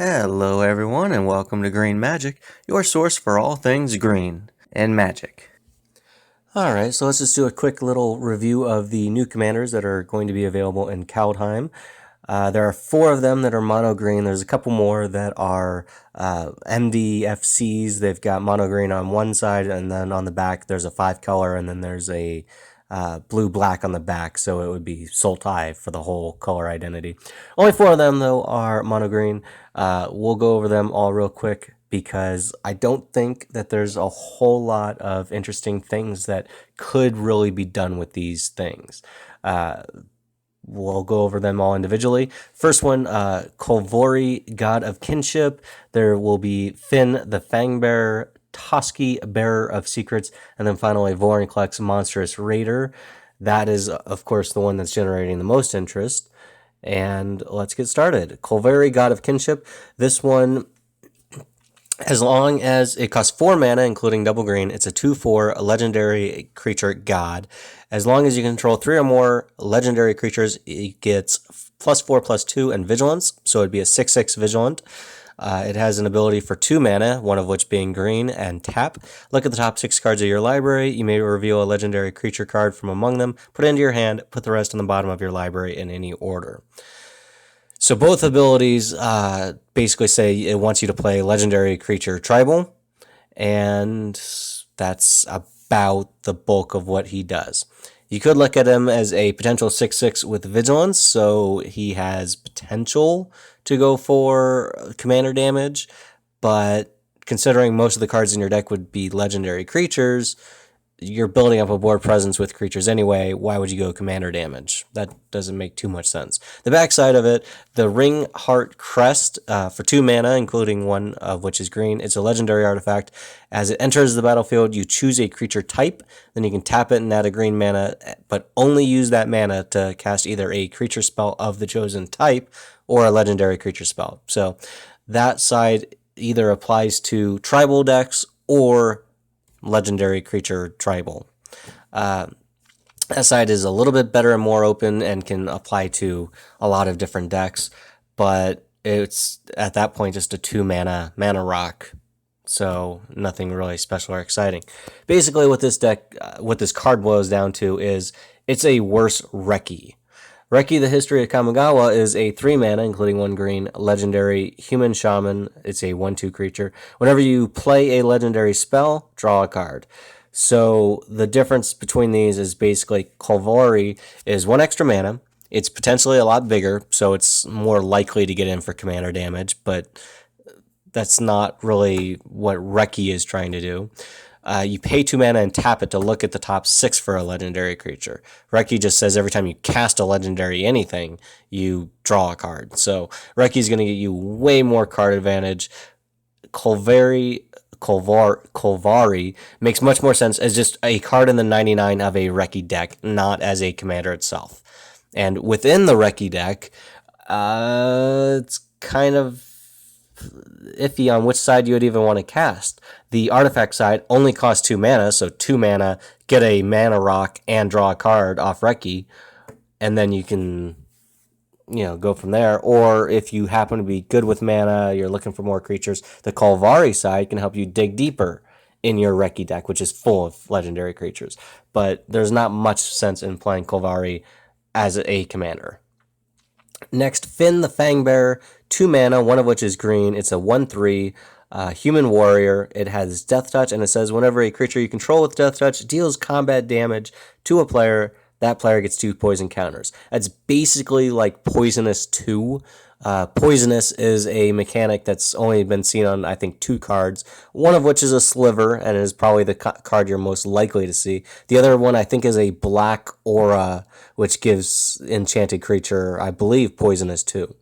Hello, everyone, and welcome to Green Magic, your source for all things green and magic. Alright, so let's just do a quick little review of the new commanders that are going to be available in Kaldheim. There are 4 of them that are mono green. There's a couple more that are MDFCs. They've got mono green on one side, and then on the back there's a 5 color, and then there's a blue-black on the back, so it would be Sultai for the whole color identity. Only 4 of them, though, are mono green. We'll go over them all real quick because I don't think that there's a whole lot of interesting things that could really be done with these things. We'll go over them all individually. First one, Kolvori, God of Kinship. There will be Fynn, the Fangbearer, Toski, Bearer of Secrets, and then finally Vorinclex, Monstrous Raider. That is, of course, the one that's generating the most interest. And let's get started. Kolvori, God of Kinship. This one, as long as it costs 4 mana, including double green, it's a 2/4 legendary creature god. As long as you control 3 or more legendary creatures, it gets +4/+2 and vigilance, so it'd be a 6/6 vigilant. It has an ability for 2 mana, one of which being green, and tap. Look at the top 6 cards of your library. You may reveal a legendary creature card from among them, put it into your hand, put the rest on the bottom of your library in any order. So both abilities basically say it wants you to play Legendary Creature Tribal, and that's about the bulk of what he does. You could look at him as a potential 6/6 with Vigilance, so he has potential to go for commander damage, but considering most of the cards in your deck would be legendary creatures, you're building up a board presence with creatures anyway. Why would you go commander damage? That doesn't make too much sense. The backside of it, the Ring Heart Crest for 2 mana, including one of which is green. It's a legendary artifact. As it enters the battlefield, you choose a creature type. Then you can tap it and add a green mana, but only use that mana to cast either a creature spell of the chosen type or a legendary creature spell. So that side either applies to tribal decks or legendary creature tribal. That side is a little bit better and more open and can apply to a lot of different decks, but it's at that point just a 2 mana rock, so nothing really special or exciting. Basically what this deck, what this card boils down to is it's a worse Reki. Reki, the History of Kamigawa, is a 3 mana, including 1 green, legendary human shaman. It's a 1/2 creature. Whenever you play a legendary spell, draw a card. So the difference between these is basically Kolvori is 1 extra mana. It's potentially a lot bigger, so it's more likely to get in for commander damage, but that's not really what Reki is trying to do. You pay 2 mana and tap it to look at the top 6 for a legendary creature. Reki just says every time you cast a legendary anything, you draw a card. So Reki's going to get you way more card advantage. Kolvari makes much more sense as just a card in the 99 of a Reki deck, not as a commander itself. And within the Reki deck, it's kind of iffy on which side you would even want to cast. The artifact side only costs 2 mana, so 2 mana, get a mana rock and draw a card off Reki, and then you can, go from there. Or if you happen to be good with mana, you're looking for more creatures, the Kolvari side can help you dig deeper in your Reki deck, which is full of legendary creatures. But there's not much sense in playing Kolvari as a commander. Next, Fynn the Fangbearer, 2 mana, one of which is green. It's a 1/3 human warrior. It has Deathtouch, and it says whenever a creature you control with Deathtouch deals combat damage to a player, that player gets 2 poison counters. That's basically like Poisonous 2. Poisonous is a mechanic that's only been seen on, I think, 2 cards, one of which is a Sliver, and is probably the card you're most likely to see. The other one, I think, is a Black Aura, which gives enchanted creature, I believe, Poisonous 2.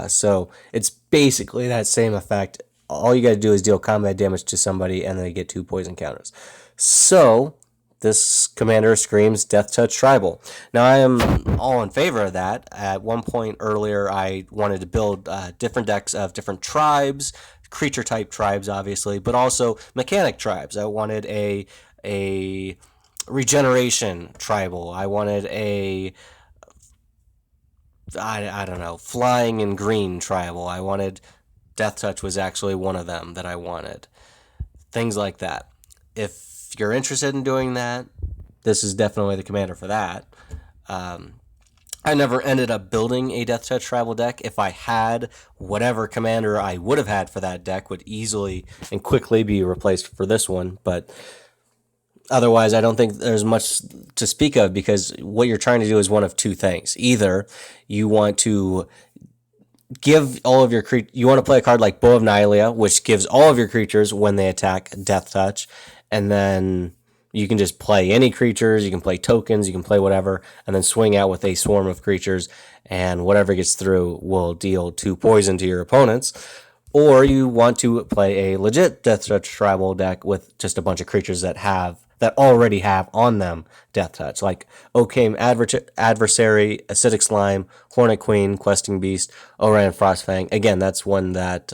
So it's basically that same effect. All you got to do is deal combat damage to somebody, and they get 2 poison counters. So this commander screams Deathtouch Tribal. Now, I am all in favor of that. At one point earlier, I wanted to build different decks of different tribes, creature-type tribes, obviously, but also mechanic tribes. I wanted a regeneration tribal. I wanted I don't know, flying in green tribal. I wanted Deathtouch was actually one of them that I wanted. Things like that. If you're interested in doing that, this is definitely the commander for that. I never ended up building a Deathtouch Tribal deck. If I had, whatever commander I would have had for that deck would easily and quickly be replaced for this one, but otherwise I don't think there's much to speak of, because what you're trying to do is one of two things. Either you want to give all of your you want to play a card like Bow of Nihilea, which gives all of your creatures, when they attack, Deathtouch, and then you can just play any creatures, you can play tokens, you can play whatever, and then swing out with a swarm of creatures, and whatever gets through will deal 2 poison to your opponents. Or you want to play a legit Deathtouch Tribal deck with just a bunch of creatures that already have on them Deathtouch, like Oakham Adversary, Acidic Slime, Hornet Queen, Questing Beast, Oran Frostfang. Again, that's one that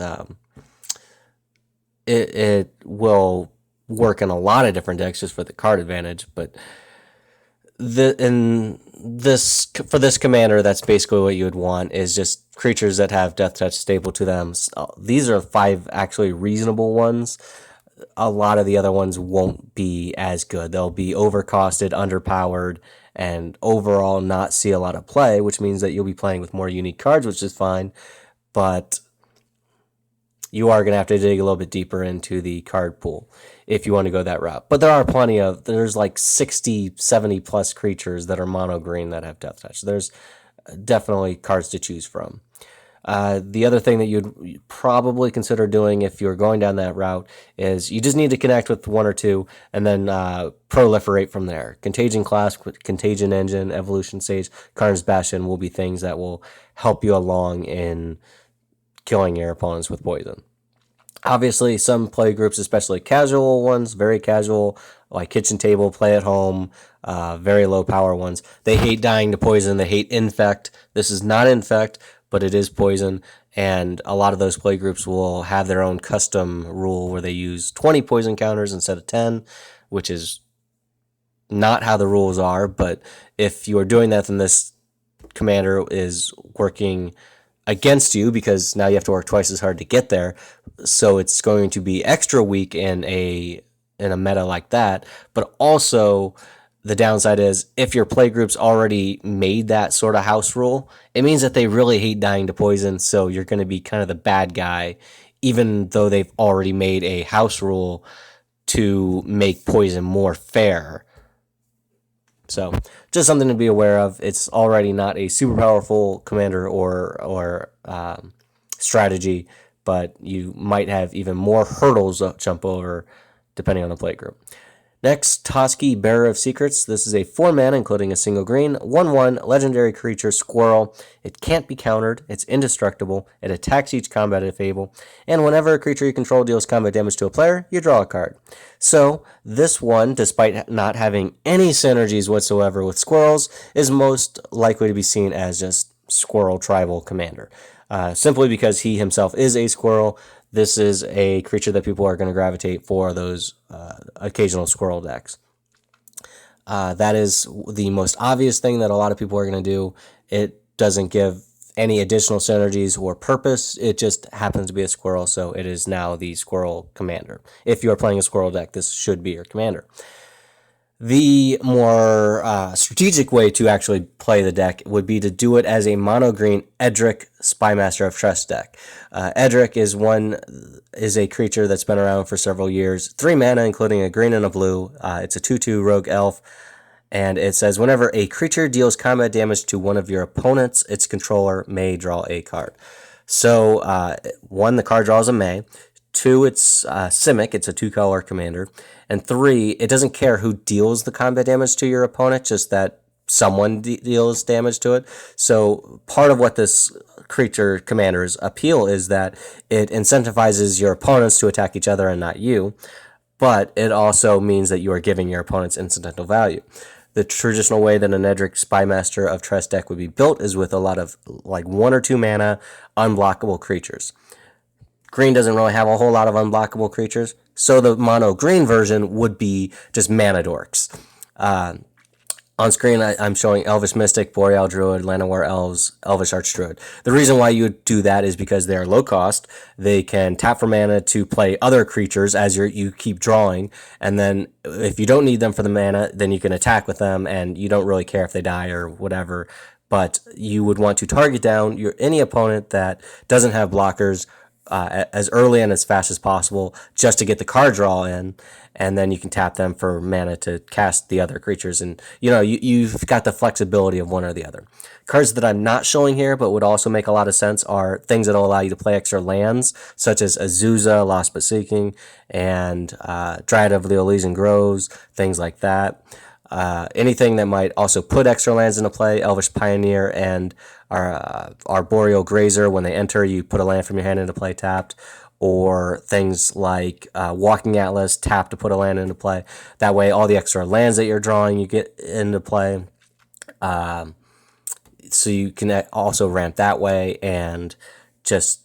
it will work in a lot of different decks just for the card advantage, but for this commander, that's basically what you would want, is just creatures that have Deathtouch staple to them. So these are 5 actually reasonable ones. A lot of the other ones won't be as good. They'll be overcosted, underpowered, and overall not see a lot of play, which means that you'll be playing with more unique cards, which is fine, but you are going to have to dig a little bit deeper into the card pool if you want to go that route. But there's like 60, 70 plus creatures that are mono green that have Deathtouch. There's definitely cards to choose from. The other thing that you'd probably consider doing if you're going down that route is you just need to connect with 1 or 2 and then proliferate from there. Contagion Clasp, Contagion Engine, Evolution Sage, Karn's Bastion will be things that will help you along in killing your opponents with poison. Obviously, some play groups, especially casual ones, very casual, like Kitchen Table, Play at Home, very low power ones, they hate dying to poison, they hate Infect. This is not Infect, but it is poison, and a lot of those play groups will have their own custom rule where they use 20 poison counters instead of 10, which is not how the rules are, but if you are doing that, then this commander is working against you, because now you have to work twice as hard to get there, so it's going to be extra weak in a meta like that. But also, the downside is, if your playgroups already made that sort of house rule, it means that they really hate dying to poison, so you're going to be kind of the bad guy, even though they've already made a house rule to make poison more fair. So, just something to be aware of. It's already not a super powerful commander or strategy, but you might have even more hurdles to jump over depending on the playgroup. Next, Toski, Bearer of Secrets. This is a 4-mana, including a single green, 1/1 legendary creature, Squirrel. It can't be countered, it's indestructible, it attacks each combated fable, and whenever a creature you control deals combat damage to a player, you draw a card. So, this one, despite not having any synergies whatsoever with squirrels, is most likely to be seen as just Squirrel Tribal commander. Simply because he himself is a squirrel, this is a creature that people are going to gravitate for those occasional squirrel decks. That is the most obvious thing that a lot of people are going to do. It doesn't give any additional synergies or purpose. It just happens to be a squirrel, so it is now the squirrel commander. If you are playing a squirrel deck, this should be your commander. The more strategic way to actually play the deck would be to do it as a mono-green Edric Spymaster of Trust deck. Edric is a creature that's been around for several years. 3 mana, including a green and a blue. It's a 2/2 rogue elf, and it says whenever a creature deals combat damage to one of your opponents, its controller may draw a card. So, 1, the card draws a May. 2, it's Simic, it's a 2-color commander. And 3, it doesn't care who deals the combat damage to your opponent, just that someone deals damage to it. So part of what this creature commander's appeal is that it incentivizes your opponents to attack each other and not you, but it also means that you are giving your opponents incidental value. The traditional way that an Edric Spymaster of Trust deck would be built is with a lot of like 1 or 2 mana unblockable creatures. Green doesn't really have a whole lot of unblockable creatures, so the mono green version would be just mana dorks. On screen, I'm showing Elvish Mystic, Boreal Druid, Llanowar Elves, Elvish Archdruid. The reason why you would do that is because they are low cost. They can tap for mana to play other creatures as you keep drawing, and then if you don't need them for the mana, then you can attack with them, and you don't really care if they die or whatever. But you would want to target down any opponent that doesn't have blockers as early and as fast as possible, just to get the card draw in, and then you can tap them for mana to cast the other creatures. And you've got the flexibility of one or the other. Cards that I'm not showing here but would also make a lot of sense are things that will allow you to play extra lands, such as Azusa, Lost But Seeking, and Dryad of the Elysian Groves, things like that. Anything that might also put extra lands into play, Elvish Pioneer and our Boreal Grazer. When they enter, you put a land from your hand into play tapped, or things like Walking Atlas, tap to put a land into play. That way, all the extra lands that you're drawing, you get into play. So you can also ramp that way and just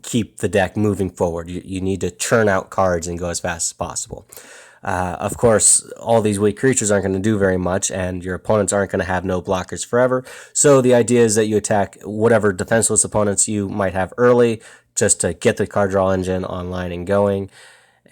keep the deck moving forward. You need to churn out cards and go as fast as possible. Of course, all these weak creatures aren't going to do very much, and your opponents aren't going to have no blockers forever. So the idea is that you attack whatever defenseless opponents you might have early, just to get the card draw engine online and going.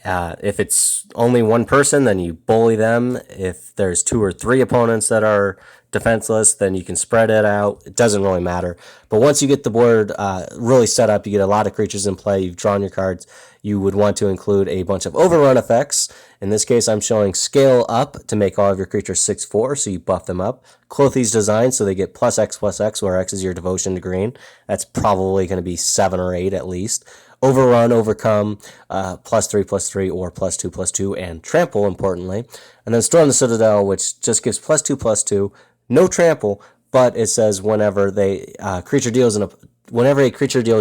If it's only one person, then you bully them. If there's 2 or 3 opponents that are defenseless, then you can spread it out. It doesn't really matter. But once you get the board really set up, you get a lot of creatures in play, you've drawn your cards, you would want to include a bunch of overrun effects. In this case, I'm showing Scale Up to make all of your creatures 6/4, so you buff them up. Clothy's Design, so they get +X/+X, where X is your devotion to green. That's probably going to be 7 or 8 at least. Overrun, Overcome, +3/+3, or +2/+2, and Trample, importantly. And then Storm the Citadel, which just gives +2/+2, no trample, but it says whenever a creature deals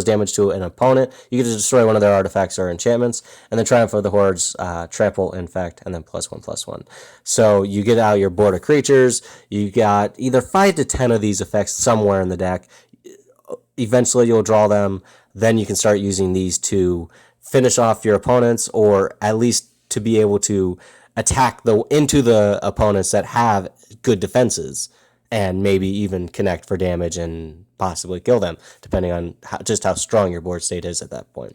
damage to an opponent, you get to destroy one of their artifacts or enchantments. And then Triumph of the Hordes, Trample, Infect, and then +1/+1. So you get out your board of creatures. You got either 5 to 10 of these effects somewhere in the deck. Eventually you'll draw them. Then you can start using these to finish off your opponents, or at least to be able to attack into the opponents that have good defenses, and maybe even connect for damage and possibly kill them, depending on just how strong your board state is at that point.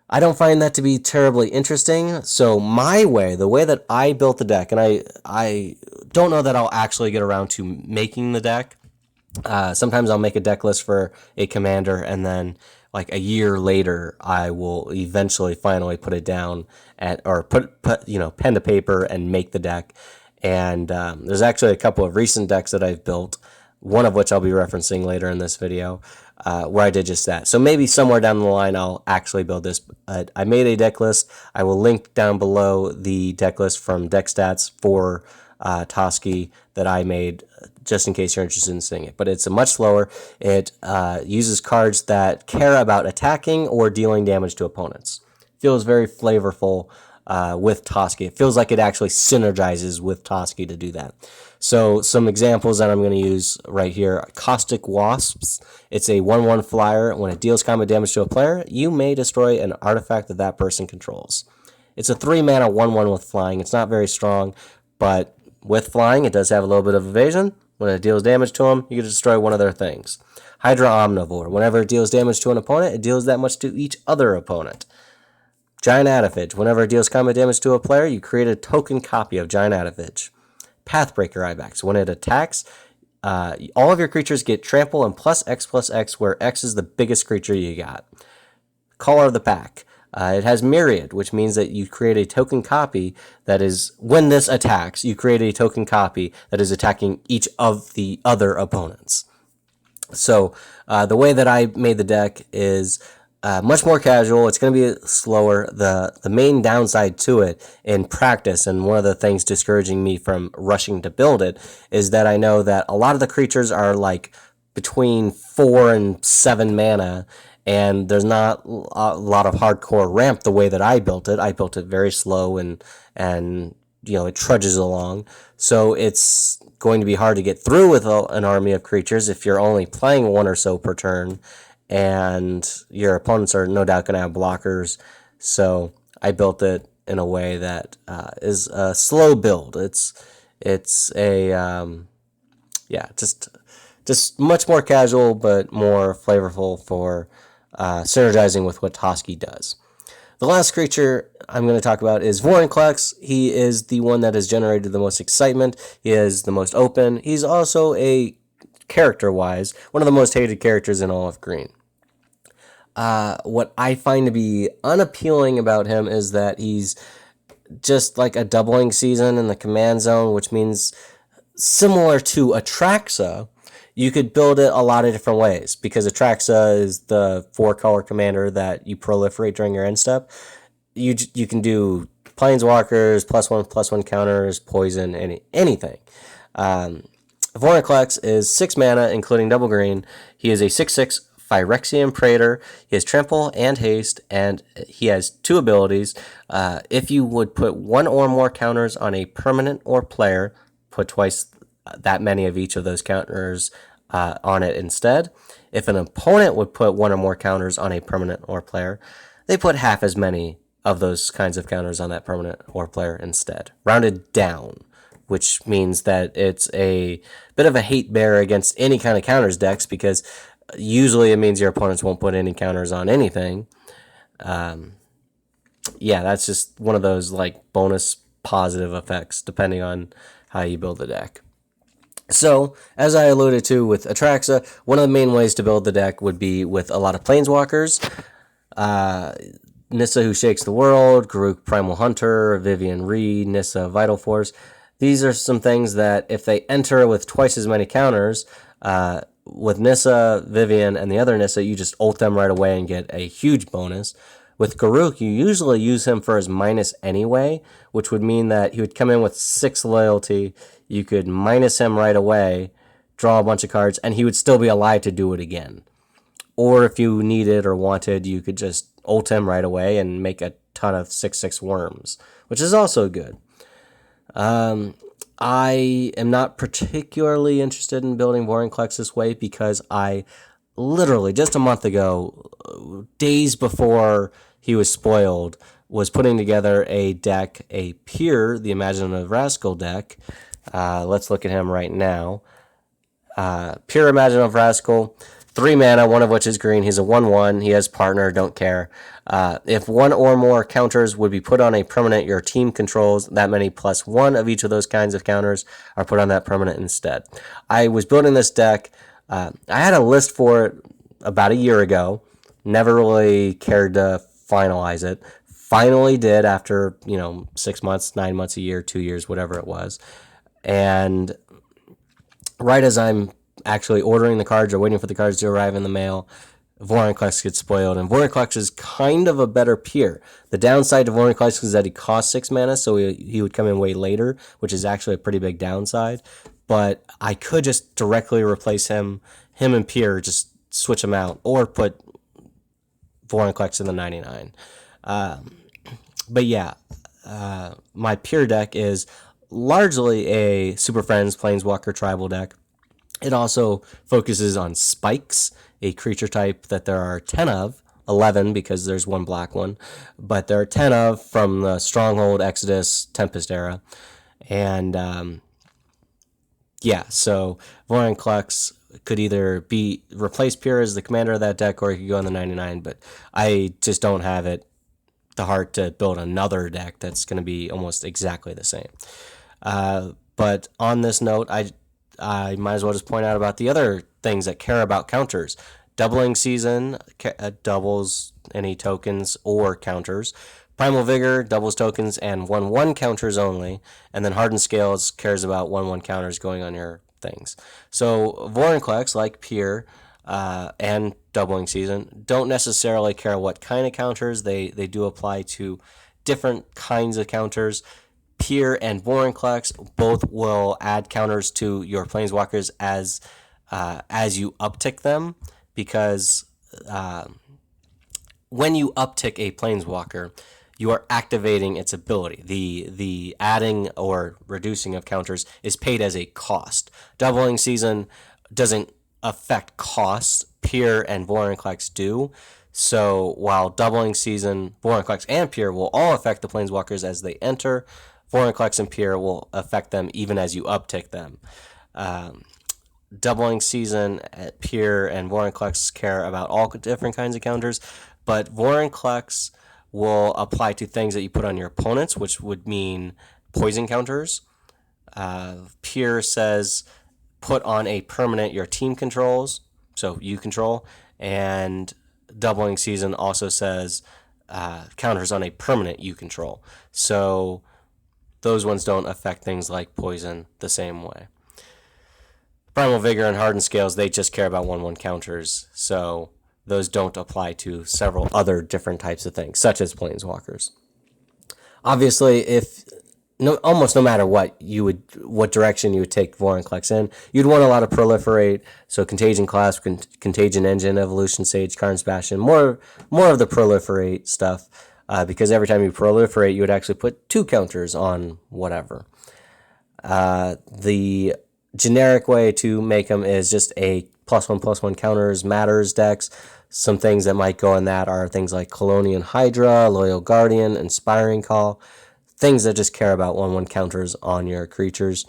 I don't find that to be terribly interesting, so the way that I built the deck, and I don't know that I'll actually get around to making the deck. Sometimes I'll make a deck list for a commander, and then like a year later, I will eventually finally put it down or put pen to paper and make the deck. And there's actually a couple of recent decks that I've built, one of which I'll be referencing later in this video, where I did just that. So maybe somewhere down the line I'll actually build this. I made a deck list. I will link down below the deck list from Deck Stats for Toski that I made, just in case you're interested in seeing it. But it's much slower. It uses cards that care about attacking or dealing damage to opponents. Feels very flavorful with Toski. It feels like it actually synergizes with Toski to do that. So some examples that I'm going to use right here. Caustic Wasps. It's a 1/1 flyer. When it deals combat damage to a player, you may destroy an artifact that that person controls. It's a 3-mana 1/1 with flying. It's not very strong, but with flying, it does have a little bit of evasion. When it deals damage to them, you can destroy one of their things. Hydra Omnivore. Whenever it deals damage to an opponent, it deals that much to each other opponent. Giant Adifage. Whenever it deals combat damage to a player, you create a token copy of Giant Adifage. Pathbreaker Ibex. When it attacks, all of your creatures get trample and +X/+X, where X is the biggest creature you got. Caller of the Pack. It has Myriad, which means that you create a token copy that is, when this attacks, you create a token copy that is attacking each of the other opponents. So the way that I made the deck is much more casual. It's going to be slower. The main downside to it in practice, and one of the things discouraging me from rushing to build it, is that I know that a lot of the creatures are like between 4 and 7 mana, and there's not a lot of hardcore ramp the way that I built it. I built it very slow, and it trudges along. So it's going to be hard to get through with an army of creatures if you're only playing 1 or so per turn, and your opponents are no doubt going to have blockers. So I built it in a way that is a slow build. It's It's a just much more casual, but more flavorful for synergizing with what Toski does. The last creature I'm going to talk about is Vorinclex. He is the one that has generated the most excitement. He is the most open. He's also character-wise, one of the most hated characters in all of Green. What I find to be unappealing about him is that he's just like a doubling season in the command zone, which means similar to Atraxa, you could build it a lot of different ways, because Atraxa is the 4-color commander that you proliferate during your end step. You can do Planeswalkers, +1/+1 counters, poison, anything. Vorinclex is 6 mana, including double green. He is a 6/6 Phyrexian Praetor. He has Trample and Haste, and he has 2 abilities. If you would put 1 or more counters on a permanent or player, put twice that many of each of those counters on it instead. If an opponent would put 1 or more counters on a permanent or player, they put half as many of those kinds of counters on that permanent or player instead, rounded down, which means that it's a bit of a hate bear against any kind of counters decks, because usually it means your opponents won't put any counters on anything. That's just one of those like bonus positive effects depending on how you build the deck. So, as I alluded to with Atraxa, one of the main ways to build the deck would be with a lot of Planeswalkers. Nissa, Who Shakes the World, Garruk Primal Hunter, Vivian Reed, Nissa Vital Force. These are some things that if they enter with twice as many counters, with Nissa, Vivian, and the other Nissa, you just ult them right away and get a huge bonus. With Garruk, you usually use him for his minus anyway, which would mean that he would come in with 6 loyalty. You could minus him right away, draw a bunch of cards, and he would still be alive to do it again. Or if you needed or wanted, you could just ult him right away and make a ton of 6/6 worms, which is also good. I am not particularly interested in building Vorinclex this way, because I literally just a month ago, days before he was spoiled, was putting together a deck, a Pure, the Imaginative Rascal deck. Let's look at him right now. Pure Imaginative Rascal, 3 mana, one of which is green. He's a 1/1. He has partner, don't care. If 1 or more counters would be put on a permanent your team controls, that many +1 of each of those kinds of counters are put on that permanent instead. I was building this deck. I had a list for it about a year ago. Never really cared to finalize it. Finally did after, 6 months, 9 months, a year, 2 years, whatever it was. And right as I'm actually ordering the cards or waiting for the cards to arrive in the mail, Vorinclex gets spoiled. And Vorinclex is kind of a better Peer. The downside to Vorinclex is that he costs 6 mana, so he would come in way later, which is actually a pretty big downside. But I could just directly replace him and Peer, just switch them out, or put Vorinclex in the 99. My Peer deck is largely a Super Friends Planeswalker Tribal deck. It also focuses on Spikes, a creature type that there are 10 of, 11 because there's one black one, but there are 10 of from the Stronghold, Exodus, Tempest era. And so Vorinclex could either replace Pure as the commander of that deck, or he could go on the 99, but I just don't have the heart to build another deck that's going to be almost exactly the same. But on this note, I might as well just point out about the other things that care about counters. Doubling Season doubles any tokens or counters. Primal Vigor doubles tokens and 1/1 counters only. And then Hardened Scales cares about 1/1 counters going on your things. So Vorinclex, like Peer and Doubling Season, don't necessarily care what kind of counters. They do apply to different kinds of counters. Peer and Vorinclex both will add counters to your Planeswalkers as you uptick them, because when you uptick a Planeswalker, you are activating its ability. The adding or reducing of counters is paid as a cost. Doubling Season doesn't affect costs. Peer and Vorinclex do. So while Doubling Season, Vorinclex, and Peer will all affect the Planeswalkers as they enter, Vorinclex and Pier will affect them even as you uptick them. Doubling Season at Pier and Vorinclex care about all different kinds of counters, but Vorinclex will apply to things that you put on your opponents, which would mean poison counters. Pier says put on a permanent your team controls, so you control, and Doubling Season also says counters on a permanent you control. So those ones don't affect things like poison the same way. Primal Vigor and Hardened Scales, they just care about 1/1 counters, so those don't apply to several other different types of things, such as Planeswalkers. Obviously, if almost no matter what direction you would take Vorinclex in, you'd want a lot of Proliferate, so Contagion Clasp, Contagion Engine, Evolution Sage, Karn's Bastion, more of the Proliferate stuff, because every time you Proliferate, you would actually put 2 counters on whatever. The generic way to make them is just a +1/+1 counters matters decks. Some things that might go in that are things like Colonian Hydra, Loyal Guardian, Inspiring Call, things that just care about 1/1 counters on your creatures.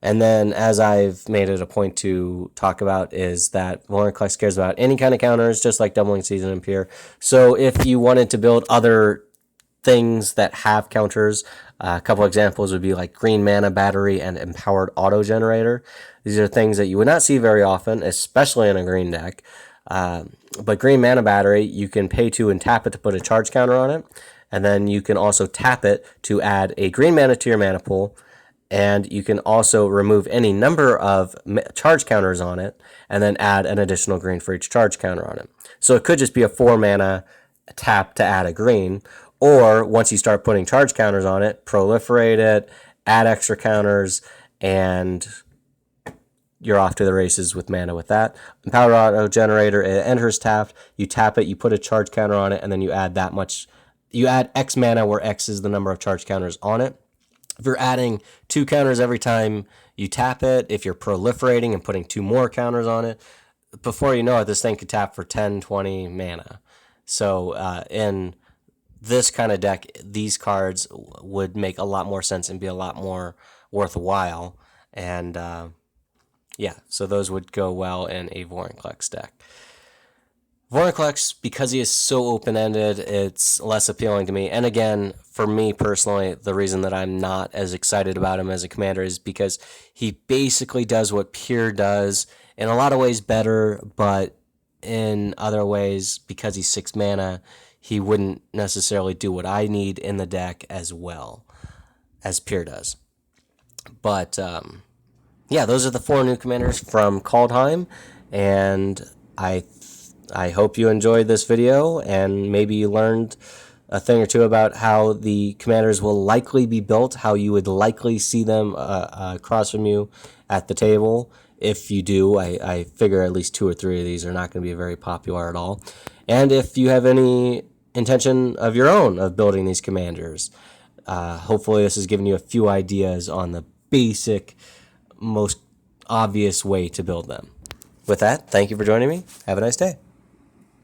And then, as I've made it a point to talk about, is that Vorinclex cares about any kind of counters, just like Doubling Season and Pier. So if you wanted to build other things that have counters, a couple examples would be like Green Mana Battery and Empowered Auto Generator. These are things that you would not see very often, especially in a green deck. But Green Mana Battery, you can pay 2 and tap it to put a charge counter on it. And then you can also tap it to add a green mana to your mana pool. And you can also remove any number of charge counters on it and then add an additional green for each charge counter on it. So it could just be a 4 mana tap to add a green. Or once you start putting charge counters on it, proliferate it, add extra counters, and you're off to the races with mana with that. Empowered Auto Generator, it enters tapped. You tap it, you put a charge counter on it, and then you add that much. You add X mana where X is the number of charge counters on it. If you're adding 2 counters every time you tap it, if you're proliferating and putting 2 more counters on it, before you know it, this thing could tap for 10, 20 mana. So in this kind of deck, these cards would make a lot more sense and be a lot more worthwhile. And yeah, so those would go well in a Vorinclex deck. Vorinclex, because he is so open-ended, it's less appealing to me. And again, for me personally, the reason that I'm not as excited about him as a commander is because he basically does what Pure does, in a lot of ways better, but in other ways, because he's 6 mana, he wouldn't necessarily do what I need in the deck as well as Pure does. But yeah, those are the 4 new commanders from Kaldheim, and I hope you enjoyed this video, and maybe you learned a thing or two about how the commanders will likely be built, how you would likely see them across from you at the table. If you do, I figure at least 2 or 3 of these are not going to be very popular at all. And if you have any intention of your own of building these commanders, hopefully this has given you a few ideas on the basic, most obvious way to build them. With that, thank you for joining me. Have a nice day.